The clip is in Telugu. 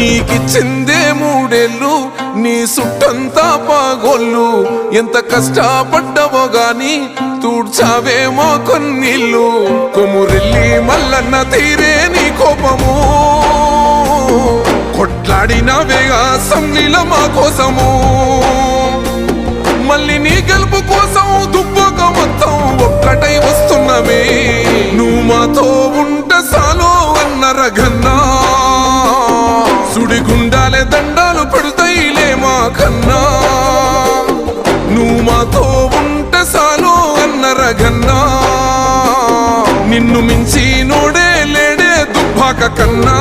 నీకిచ్చిందే 3 ఏళ్ళు నీ సుట్టంతా పాగోళ్ళు ఎంత కష్టపడ్డవో గాని తూడ్చావేమో కొన్నిళ్ళు కొమురెల్లి మల్లన్న తీరే నీ కోపము కొట్లాడినవే అసెంబ్లీలో మా కోసము మళ్ళీ నీ గెలుపు కోసం దుబ్బక మొత్తం ఒక్కటై వస్తున్నమే నువ్వు మాతో ఉంటే సాలో అన్న రఘన్నా సుడిగుండాలే దండాలు పెడతాయిలే మా కన్నా నువ్వు మాతో ఉంటే సాలో అన్న రఘన్నా నిన్ను మించి నోడే లేడే దుబ్బాక కన్నా